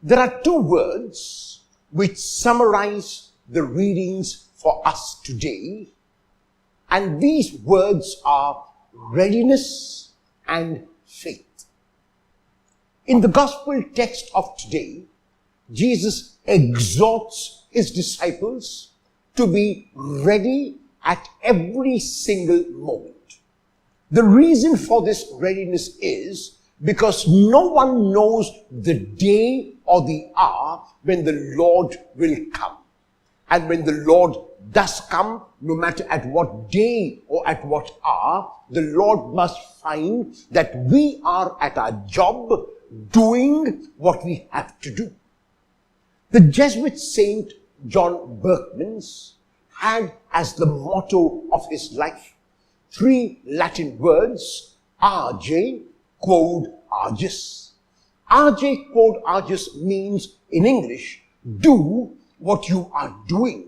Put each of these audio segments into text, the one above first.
There are two words which summarize the readings for us today, and these words are readiness and faith. In the gospel text of today, Jesus exhorts his disciples to be ready at every single moment. The reason for this readiness is because no one knows the day or the hour when the Lord will come. And when the Lord does come, no matter at what day or at what hour, the Lord must find that we are at our job doing what we have to do. The Jesuit saint John Berchmans had as the motto of his life 3 Latin words, Arge quod argus. Arge quod argus means in English, do what you are doing.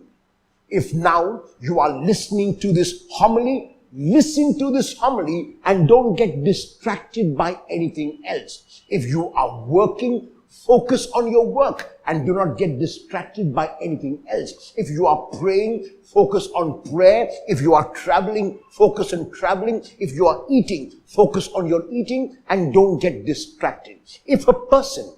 If now you are listening to this homily, listen to this homily and don't get distracted by anything else. If you are working, focus on your work and do not get distracted by anything else. If you are praying, focus on prayer. If you are traveling, focus on traveling. If you are eating, focus on your eating and don't get distracted. If a person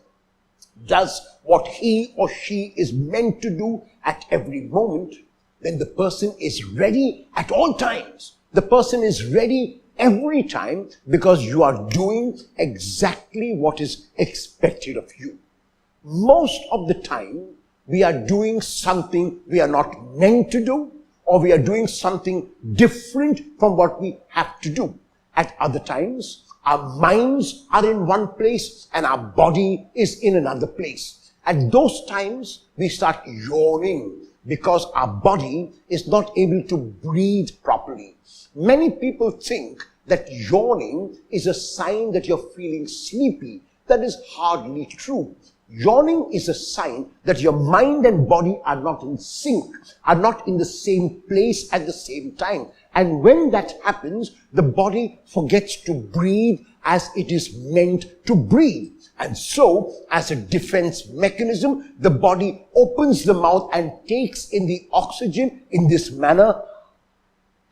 does what he or she is meant to do at every moment, then the person is ready at all times. The person is ready every time because you are doing exactly what is expected of you. Most of the time, we are doing something we are not meant to do, or we are doing something different from what we have to do. At other times, our minds are in one place and our body is in another place. At those times, we start yawning because our body is not able to breathe properly. Many people think that yawning is a sign that you're feeling sleepy. That is hardly true. Yawning is a sign that your mind and body are not in sync, are not in the same place at the same time. And when that happens, the body forgets to breathe as it is meant to breathe. And so, as a defense mechanism, the body opens the mouth and takes in the oxygen in this manner,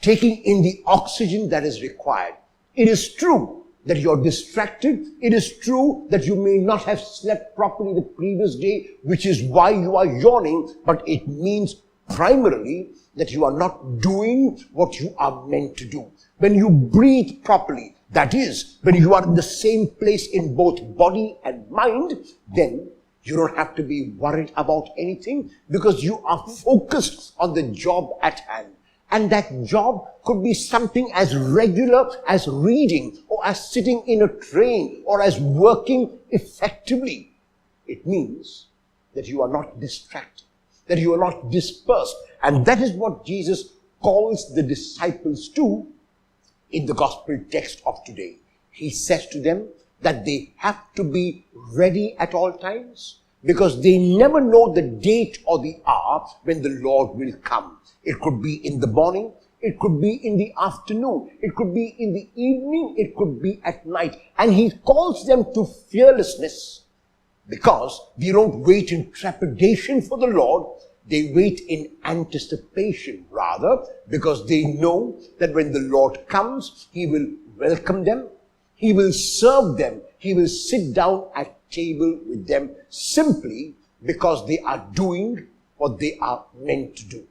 taking in the oxygen that is required. It is true that you're distracted. It is true that you may not have slept properly the previous day, which is why you are yawning, but it means primarily that you are not doing what you are meant to do. When you breathe properly, that is, when you are in the same place in both body and mind, then you don't have to be worried about anything because you are focused on the job at hand. And that job could be something as regular as reading or as sitting in a train or as working effectively. It means that you are not distracted, that you are not dispersed. And that is what Jesus calls the disciples to in the gospel text of today. He says to them that they have to be ready at all times because they never know the date or the hour when the Lord will come. It could be in the morning, it could be in the afternoon, it could be in the evening, it could be at night. And he calls them to fearlessness because they don't wait in trepidation for the Lord. They wait in anticipation rather, because they know that when the Lord comes, he will welcome them, he will serve them, he will sit down at table with them simply because they are doing what they are meant to do.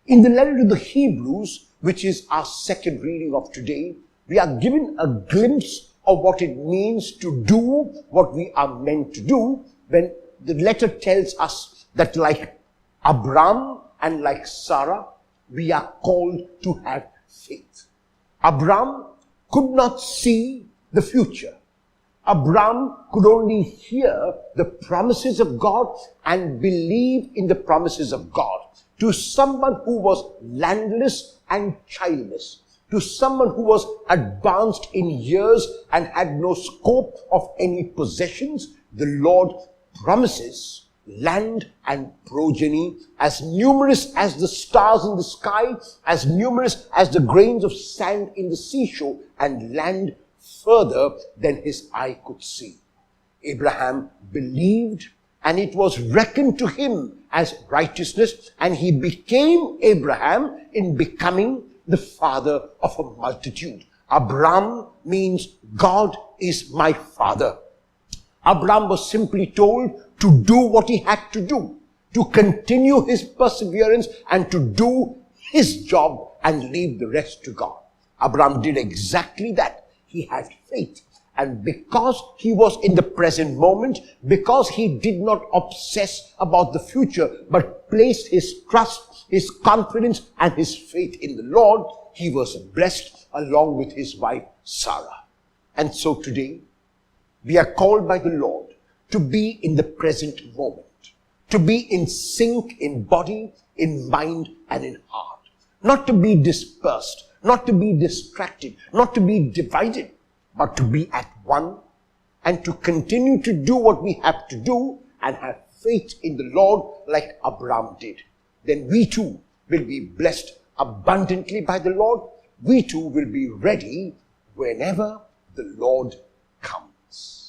In the letter to the Hebrews, which is our second reading of today, we are given a glimpse of what it means to do what we are meant to do when the letter tells us that like Abraham and like Sarah, we are called to have faith. Abraham could not see the future. Abraham could only hear the promises of God and believe in the promises of God. To someone who was landless and childless, to someone who was advanced in years and had no scope of any possessions, the Lord promises land and progeny as numerous as the stars in the sky, as numerous as the grains of sand in the seashore, and land further than his eye could see. Abraham believed and it was reckoned to him as righteousness, and he became Abraham in becoming the father of a multitude. Abram means God is my father. Abram was simply told to do what he had to do, to continue his perseverance and to do his job and leave the rest to God. Abram did exactly that. He had faith. And because he was in the present moment, because he did not obsess about the future, but placed his trust, his confidence, and his faith in the Lord, he was blessed along with his wife Sarah. And so today, we are called by the Lord to be in the present moment, to be in sync in body, in mind, and in heart. Not to be dispersed, not to be distracted, not to be divided, but to be at one and to continue to do what we have to do and have faith in the Lord like Abraham did. Then we too will be blessed abundantly by the Lord. We too will be ready whenever the Lord comes.